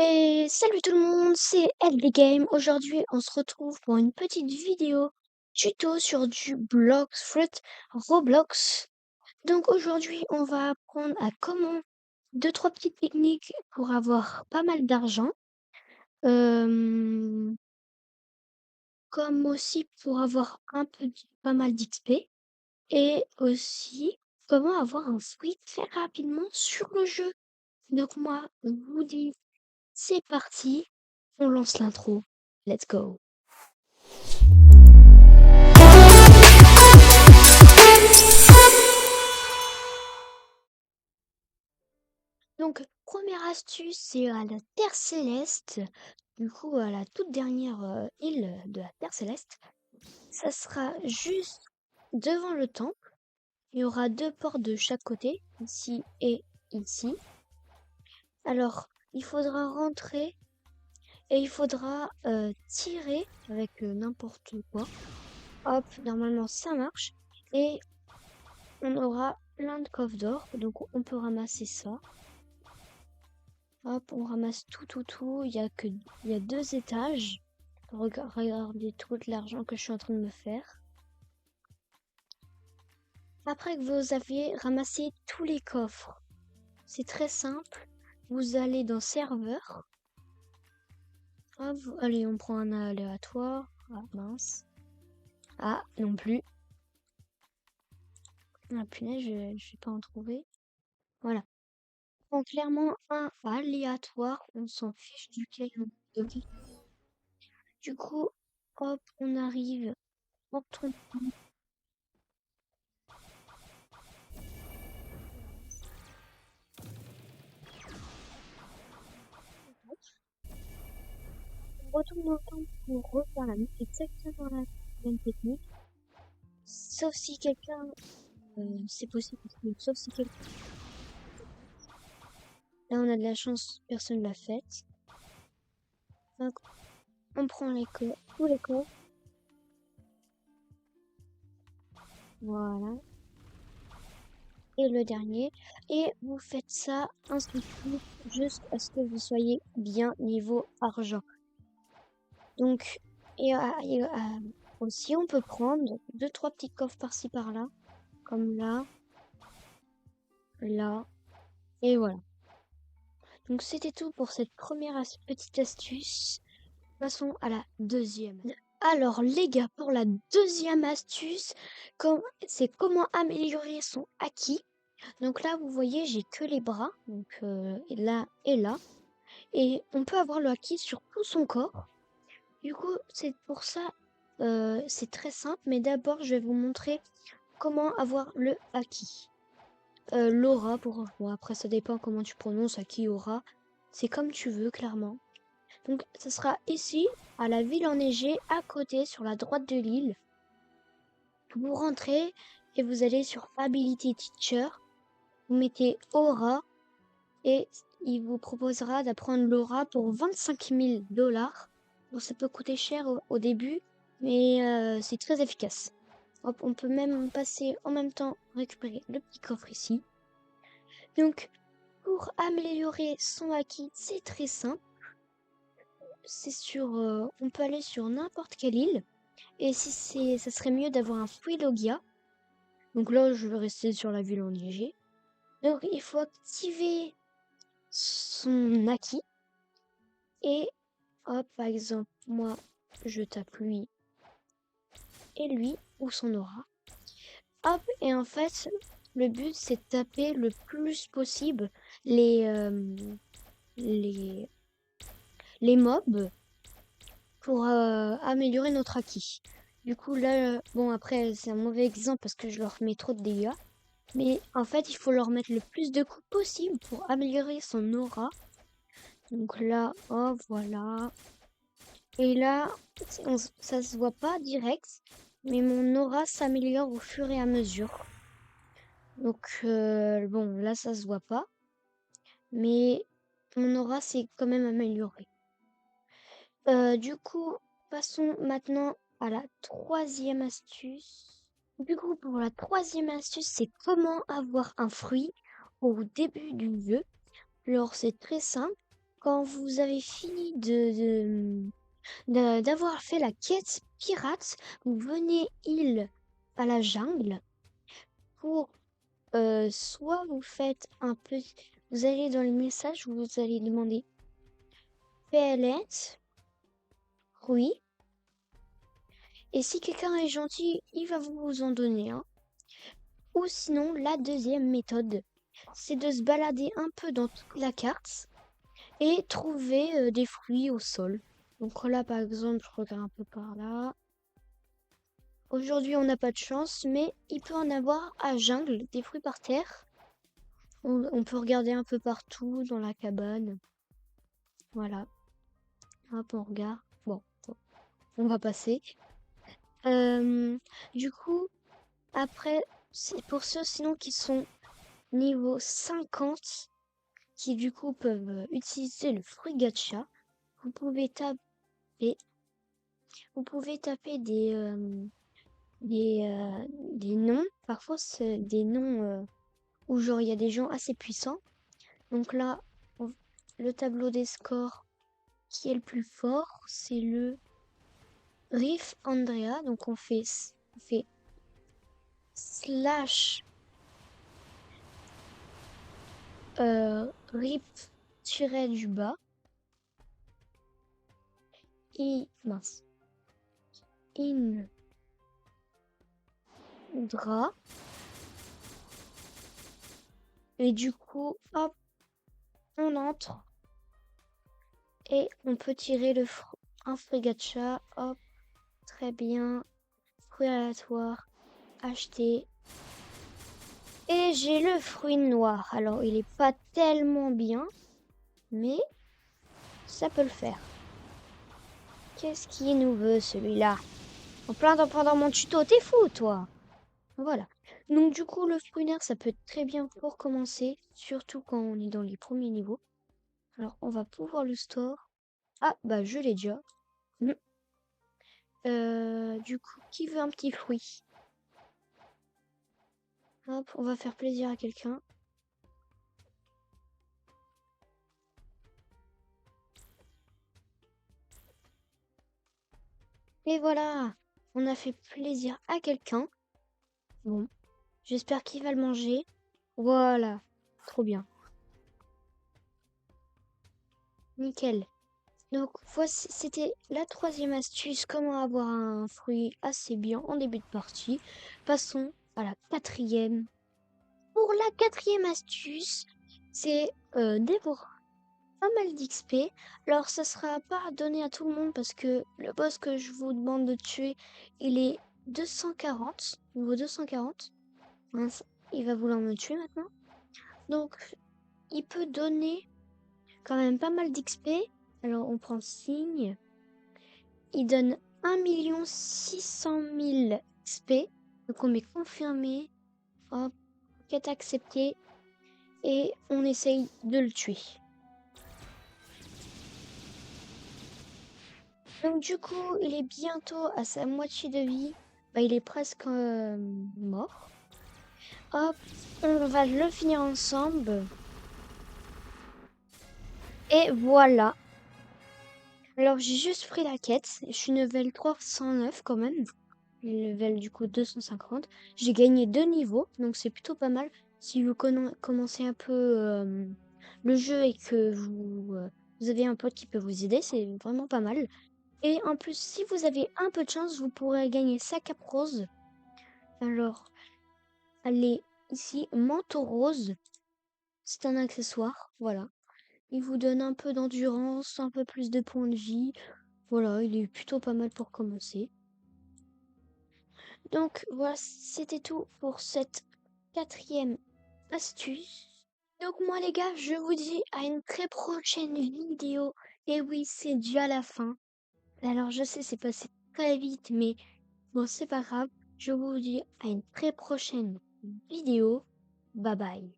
Et salut tout le monde, c'est LD Game. Aujourd'hui, on se retrouve pour une petite vidéo tuto sur du Blox Fruit Roblox. Donc aujourd'hui, on va apprendre à comment deux trois petites techniques pour avoir pas mal d'argent, euh, comme aussi pour avoir pas mal d'XP, et aussi comment avoir un fruit très rapidement sur le jeu. Donc moi, je vous dis, c'est parti, on lance l'intro. Let's go. Donc, première astuce, c'est à la Terre Céleste. Du coup, à la toute dernière île de la Terre Céleste. Ça sera juste devant le temple. Il y aura deux portes de chaque côté, ici et ici. Alors, il faudra rentrer et il faudra tirer avec n'importe quoi. Hop, normalement ça marche. Et on aura plein de coffres d'or, donc on peut ramasser ça. Hop, on ramasse tout. Il y a 2 étages. Regardez tout l'argent que je suis en train de me faire. Après que vous aviez ramassé tous les coffres, c'est très simple. Vous allez dans serveur. Hop, allez, on prend un aléatoire. Ah, mince. Ah, non plus. Ah, punaise, je vais pas en trouver. Voilà. Donc, clairement, un aléatoire. On s'en fiche duquel on veut. Du coup, hop, on arrive. On tourne. On retourne dans le temps pour refaire exactement la même technique. Sauf si quelqu'un, c'est possible, sauf si quelqu'un, là on a de la chance, personne l'a faite. Donc on prend tous les coffres, voilà, et le dernier, et vous faites ça ainsi de suite, jusqu'à ce que vous soyez bien niveau argent. Donc, aussi on peut prendre 2-3 petits coffres par-ci par-là, comme là, là, et voilà. Donc c'était tout pour cette première petite astuce. Passons à la deuxième. Alors les gars, pour la deuxième astuce, c'est comment améliorer son acquis. Donc là, vous voyez, j'ai que les bras, donc là et là. Et on peut avoir le acquis sur tout son corps. Du coup, c'est pour ça, c'est très simple. Mais d'abord, je vais vous montrer comment avoir le acquis. L'aura, bon, après ça dépend comment tu prononces, acquis, aura. C'est comme tu veux, clairement. Donc, ce sera ici, à la ville enneigée, à côté, sur la droite de l'île. Vous rentrez et vous allez sur Ability Teacher. Vous mettez Aura et il vous proposera d'apprendre l'aura pour 25 000 $. Bon, ça peut coûter cher au début, mais c'est très efficace. Hop, on peut même passer en même temps récupérer le petit coffre ici. Donc, pour améliorer son acquis, c'est très simple. On peut aller sur n'importe quelle île. Et si ça serait mieux d'avoir un fruit Logia. Donc là, je vais rester sur la ville enneigée. Donc il faut activer son acquis. Et hop, par exemple, moi, je tape lui et lui, ou son aura. Hop, et en fait, le but, c'est de taper le plus possible les, les, les mobs pour améliorer notre acquis. Du coup, là, bon, après, c'est un mauvais exemple parce que je leur mets trop de dégâts. Mais en fait, il faut leur mettre le plus de coups possible pour améliorer son aura. Donc là, oh, voilà. Et là, ça se voit pas direct, mais mon aura s'améliore au fur et à mesure. Donc, bon, là, ça se voit pas. Mais mon aura s'est quand même amélioré. Du coup, passons maintenant à la troisième astuce. Du coup, pour la troisième astuce, c'est comment avoir un fruit au début du jeu. Alors, c'est très simple. quand vous avez fini d'avoir fait la quête pirate, vous venez île à la jungle pour soit vous faites un peu, vous allez dans le message, vous allez demander PLS, oui, et si quelqu'un est gentil, il va vous en donner un. Ou sinon, la deuxième méthode, c'est de se balader un peu dans toute la carte et trouver des fruits au sol. Donc là, par exemple, je regarde un peu par là. Aujourd'hui, on n'a pas de chance, mais il peut en avoir à jungle, des fruits par terre. On peut regarder un peu partout dans la cabane. Voilà. Hop, on regarde. Bon, on va passer. Du coup, après, c'est pour ceux sinon qui sont niveau 50, qui du coup peuvent utiliser le fruit gacha, vous pouvez taper, vous pouvez taper des, euh, des noms. Parfois, c'est des noms où genre il y a des gens assez puissants. Donc là, le tableau des scores qui est le plus fort, c'est le Riff Andrea. Donc on fait slash rip tiré du bas et mince Indra, et du coup hop on entre et on peut tirer un fruit gacha. Hop, très bien, fruit aléatoire acheté, et j'ai le fruit noir. Alors il est pas tellement bien, mais ça peut le faire. Qu'est-ce qu'il nous veut celui-là? En plein temps pendant mon tuto, t'es fou toi. Voilà. Donc du coup, le fruit noir, ça peut être très bien pour commencer, surtout quand on est dans les premiers niveaux. Alors, on va pouvoir le store. Ah, bah je l'ai déjà. Mm. Du coup, qui veut un petit fruit? Hop, on va faire plaisir à quelqu'un. Et voilà, on a fait plaisir à quelqu'un. Bon, j'espère qu'il va le manger. Voilà, trop bien. Nickel. Donc voici, c'était la troisième astuce, comment avoir un fruit assez bien en début de partie. Passons à la quatrième. Pour la quatrième astuce, c'est dévorer pas mal d'XP. Alors ça sera pas donné à tout le monde parce que le boss que je vous demande de tuer, il est 240, niveau 240. Mince, il va vouloir me tuer maintenant. Donc il peut donner quand même pas mal d'XP. Alors on prend signe. Il donne 1 600 000 XP. Donc on met confirmé. Hop, quête acceptée. Et on essaye de le tuer. Donc du coup, il est bientôt à sa moitié de vie. Bah, il est presque mort. Hop, on va le finir ensemble. Et voilà. Alors j'ai juste pris la quête. Je suis level 309 quand même. Level du coup 250. J'ai gagné 2 niveaux, donc c'est plutôt pas mal. Si vous commencez un peu le jeu et que vous avez un pote qui peut vous aider, c'est vraiment pas mal. Et en plus, si vous avez un peu de chance, vous pourrez gagner sa cape rose. Alors, allez ici, manteau rose. C'est un accessoire, voilà. Il vous donne un peu d'endurance, un peu plus de points de vie. Voilà, il est plutôt pas mal pour commencer. Donc voilà, c'était tout pour cette quatrième astuce. Donc moi les gars, je vous dis à une très prochaine vidéo. Et oui, c'est déjà la fin. Alors je sais, c'est passé très vite, mais bon, c'est pas grave. Je vous dis à une très prochaine vidéo. Bye bye.